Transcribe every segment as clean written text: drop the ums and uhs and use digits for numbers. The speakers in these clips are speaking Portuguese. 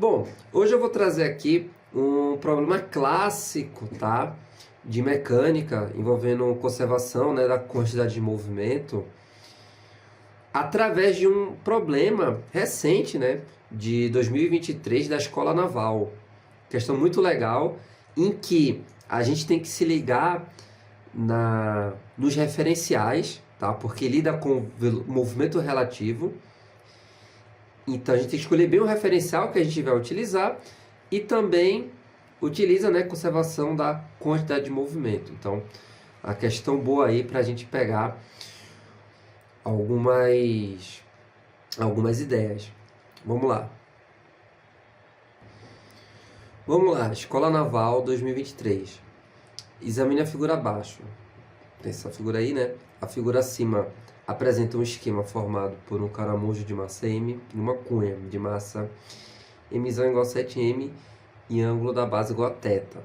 Bom, hoje eu vou trazer aqui um problema clássico, tá? De mecânica, envolvendo conservação, né, da quantidade de movimento, através de um problema recente, né, de 2023 da Escola Naval. Questão muito legal, em que a gente tem que se ligar nos referenciais, tá? Porque lida com movimento relativo. Então a gente tem que escolher bem o referencial que a gente vai utilizar e também utiliza, né, conservação da quantidade de movimento. Então, a questão boa aí para a gente pegar algumas ideias. Vamos lá. Vamos lá, Escola Naval 2023. Examine a figura abaixo. Tem essa figura aí, né? A figura acima apresenta um esquema formado por um caramujo de massa M e uma cunha de massa Mzão igual a 7M e ângulo da base igual a θ.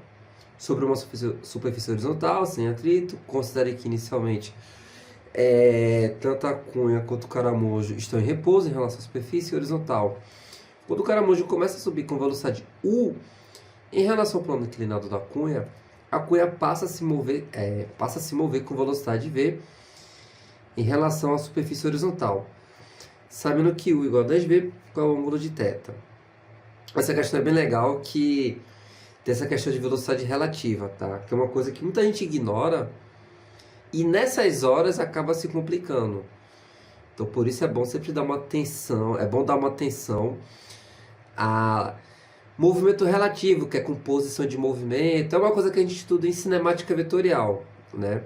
Sobre uma superfície horizontal, sem atrito, considere que inicialmente tanto a cunha quanto o caramujo estão em repouso em relação à superfície horizontal. Quando o caramujo começa a subir com velocidade U em relação ao plano inclinado da cunha, a cunha passa a se mover com velocidade V em relação à superfície horizontal, sabendo que U igual a 10V, qual é o ângulo de θ. Essa questão é bem legal, que tem essa questão de velocidade relativa, tá? Que é uma coisa que muita gente ignora e nessas horas acaba se complicando. Então por isso é bom sempre dar uma atenção, a movimento relativo, que é composição de movimento, é uma coisa que a gente estuda em cinemática vetorial, né?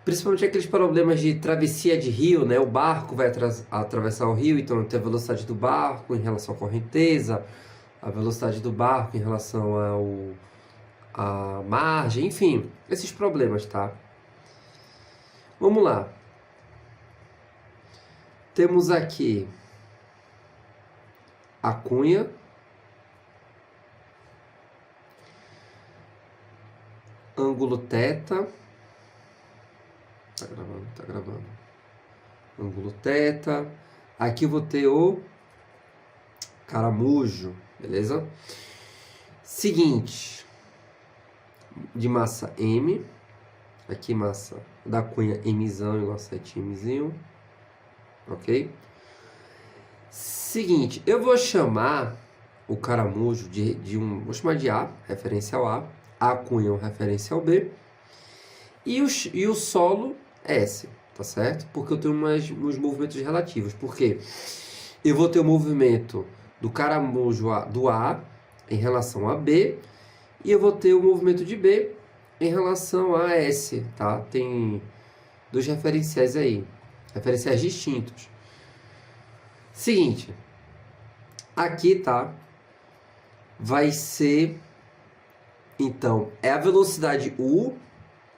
Principalmente aqueles problemas de travessia de rio, né? O barco vai atravessar o rio, então tem a velocidade do barco em relação à correnteza, a velocidade do barco em relação à margem, enfim, esses problemas, tá? Vamos lá. Temos aqui a cunha, ângulo θ, tá gravando, ângulo θ, aqui eu vou ter o caramujo, beleza? Seguinte, de massa M, aqui massa da cunha Mzão igual a 7Mzinho, ok? Seguinte, eu vou chamar o caramujo vou chamar de A, referencial A cunha é o referencial B, e o solo S, tá certo? Porque eu tenho uns movimentos relativos, porque eu vou ter o movimento do caramujo do A em relação a B, e eu vou ter o movimento de B em relação a S, tá? Tem dois referenciais aí, referenciais distintos. Seguinte, aqui, tá? Vai ser, então, é a velocidade U,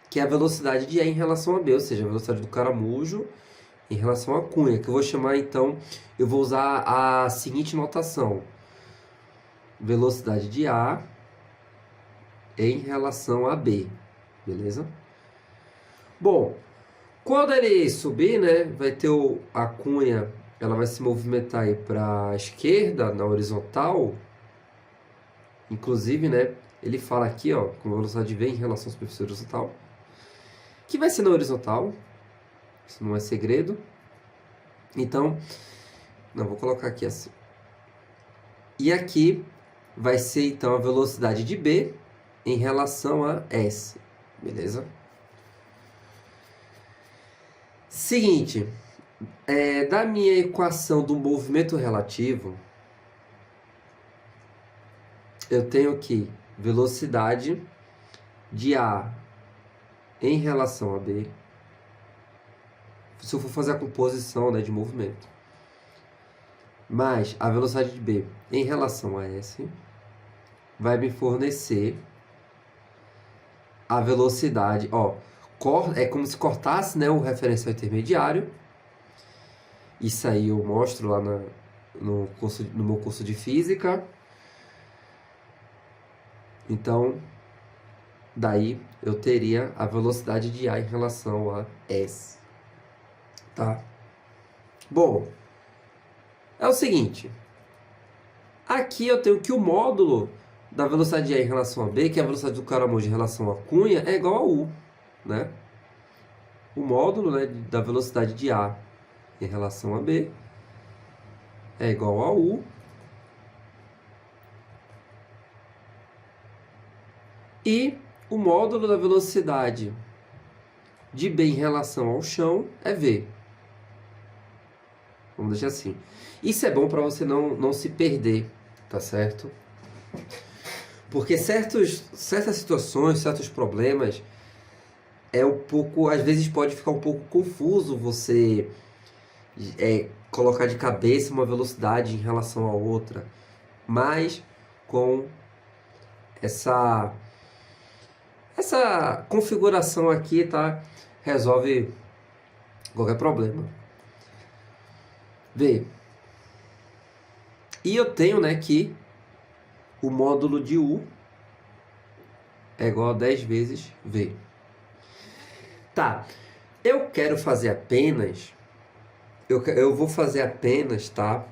que é a velocidade de A em relação a B, ou seja, a velocidade do caramujo em relação à cunha, que eu vou chamar, então, eu vou usar a seguinte notação. Velocidade de A em relação a B, beleza? Bom, quando ele subir, né, vai ter a cunha, ela vai se movimentar aí para a esquerda, na horizontal. Inclusive, né, ele fala aqui, ó, com velocidade V em relação à superfície horizontal, que vai ser na horizontal, isso não é segredo. Então, não, vou colocar aqui assim. E aqui vai ser, então, a velocidade de B em relação a S, beleza? Seguinte, da minha equação do movimento relativo, eu tenho que velocidade de A em relação a B, se eu for fazer a composição, né, de movimento, mais a velocidade de B em relação a S, vai me fornecer a velocidade, ó, é como se cortasse, né, o referencial intermediário. Isso aí eu mostro lá no meu curso de física. Então, daí eu teria a velocidade de A em relação a S, tá? Bom, é o seguinte, Aqui eu tenho que o módulo da velocidade de A em relação a B, que é a velocidade do caramujo em relação à cunha, é igual a U, né? O módulo, né, da velocidade de A em relação a B é igual a U. E o módulo da velocidade de B em relação ao chão é V. Vamos deixar assim. Isso é bom para você não se perder, tá certo? Porque certas situações, certos problemas, às vezes pode ficar um pouco confuso você colocar de cabeça uma velocidade em relação a outra. Mas com essa configuração aqui, tá? Resolve qualquer problema. Vê. E eu tenho, né, que o módulo de U é igual a 10 vezes V. Tá. Eu quero fazer apenas... Eu vou fazer apenas, tá?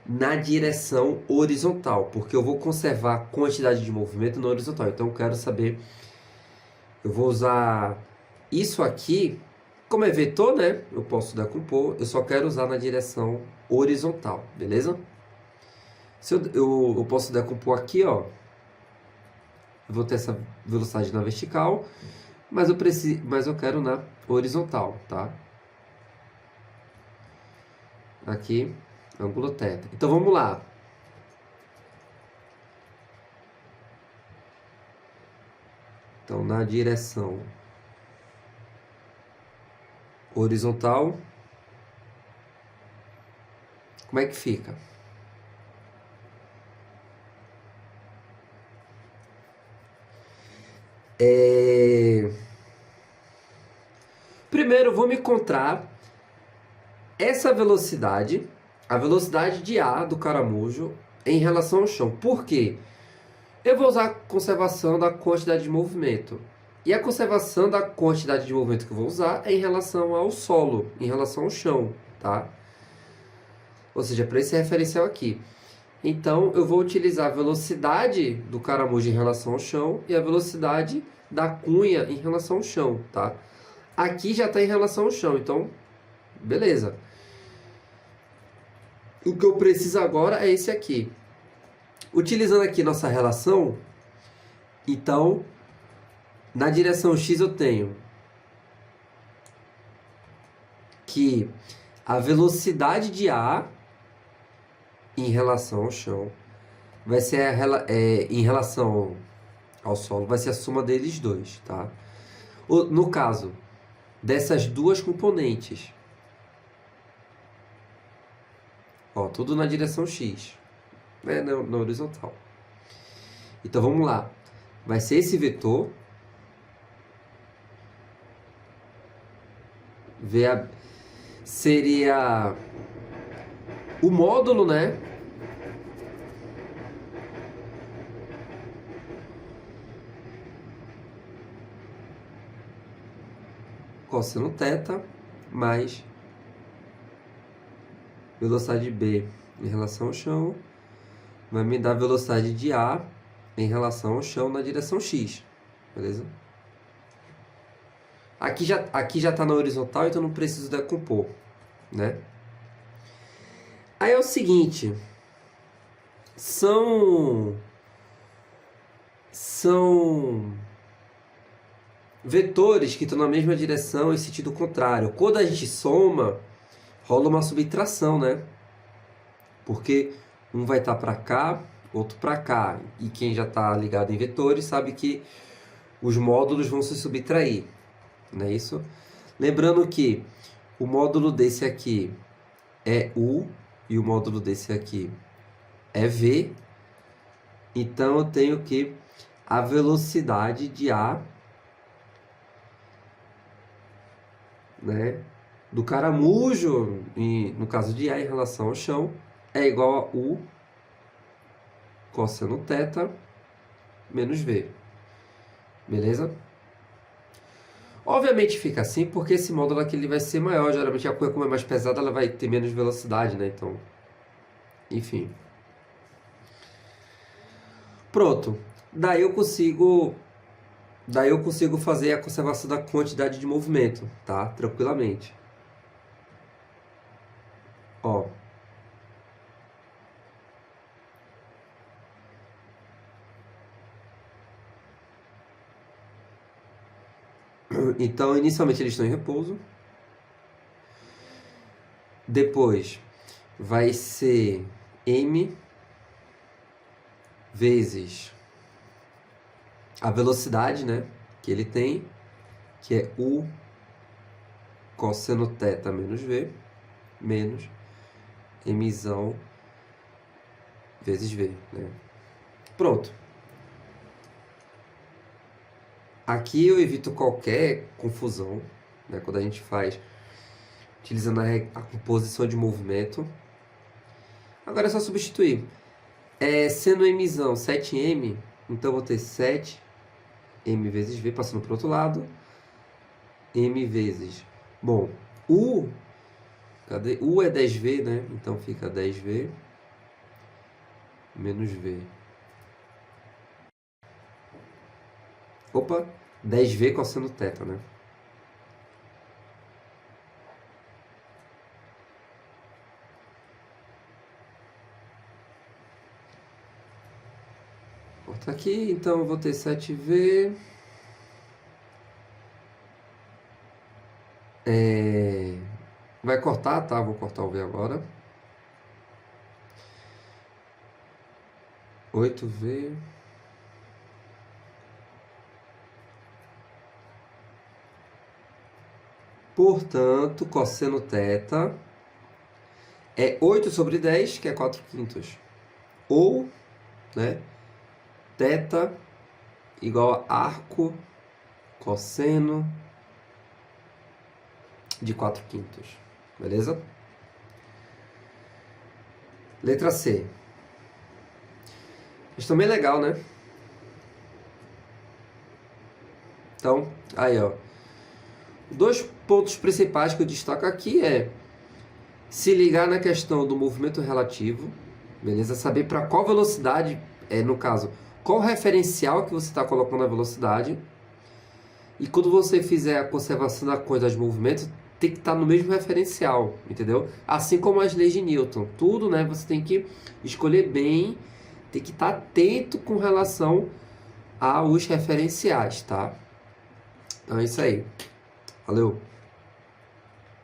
Na direção horizontal, porque eu vou conservar a quantidade de movimento na horizontal. Então eu quero saber... Eu vou usar isso aqui... Como é vetor, né? Eu posso decompor. Eu só quero usar na direção horizontal, beleza? Se eu posso decompor aqui, ó. Eu vou ter essa velocidade na vertical, mas eu quero na horizontal, tá? Aqui, ângulo θ. Então vamos lá. Então na direção horizontal, como é que fica? Primeiro, eu vou me encontrar essa velocidade, a velocidade de A do caramujo em relação ao chão. Por quê? Eu vou usar a conservação da quantidade de movimento. E a conservação da quantidade de movimento que eu vou usar é em relação ao solo, em relação ao chão, tá? Ou seja, para esse referencial aqui. Então, eu vou utilizar a velocidade do caramujo em relação ao chão e a velocidade da cunha em relação ao chão, tá? Aqui já está em relação ao chão, então, beleza. O que eu preciso agora é esse aqui. Utilizando aqui nossa relação, então, na direção X eu tenho que a velocidade de A em relação ao chão vai ser em relação ao solo, vai ser a soma deles dois, tá? No caso dessas duas componentes, ó, tudo na direção X, né, na horizontal. Então vamos lá, vai ser esse vetor seria o módulo, né? Cosseno θ mais velocidade B em relação ao chão vai me dar velocidade de A em relação ao chão na direção X, beleza? Aqui já está na horizontal, então não preciso decompor, né? Aí é o seguinte, são vetores que estão na mesma direção em sentido contrário. Quando a gente soma, rola uma subtração, né? Porque um vai estar para cá, outro para cá. E quem já está ligado em vetores sabe que os módulos vão se subtrair, não é isso? Lembrando que o módulo desse aqui é U e o módulo desse aqui é V. Então eu tenho que a velocidade de A, né, do caramujo, no caso de A em relação ao chão, é igual a U cosseno θ menos V. Beleza? Obviamente fica assim porque esse módulo aqui ele vai ser maior. Geralmente a cunha, como é mais pesada, ela vai ter menos velocidade, né? Então, enfim. Pronto. Daí eu consigo fazer a conservação da quantidade de movimento, tá? Tranquilamente. Ó. Então, inicialmente eles estão em repouso. Depois vai ser m vezes a velocidade, né, que ele tem, que é u cosseno θ menos v, menos mzão vezes v, né? Pronto. Aqui eu evito qualquer confusão, né, quando a gente faz utilizando a composição de movimento. Agora é só substituir. Sendo mzão 7m, então eu vou ter 7m vezes v, passando para o outro lado. M vezes... Bom, cadê? U é 10v, né? Então fica 10v menos v. Opa, 10v cosseno θ, né? Corta aqui, então eu vou ter 7v. Vai cortar, tá? Vou cortar o v agora. 8v. Portanto, cosseno θ é 8 sobre 10, que é 4/5. Ou, né, θ igual a arco cosseno de 4/5. Beleza? Letra C. Isso também é legal, né? Então, aí, ó. Dois pontos principais que eu destaco aqui é se ligar na questão do movimento relativo, beleza? Saber para qual velocidade, no caso, qual referencial que você está colocando a velocidade. E quando você fizer a conservação da quantidade de movimento, tem que estar no mesmo referencial, entendeu? Assim como as leis de Newton. Tudo, né? Você tem que escolher bem, tem que estar atento com relação aos referenciais, tá? Então é isso aí. Valeu!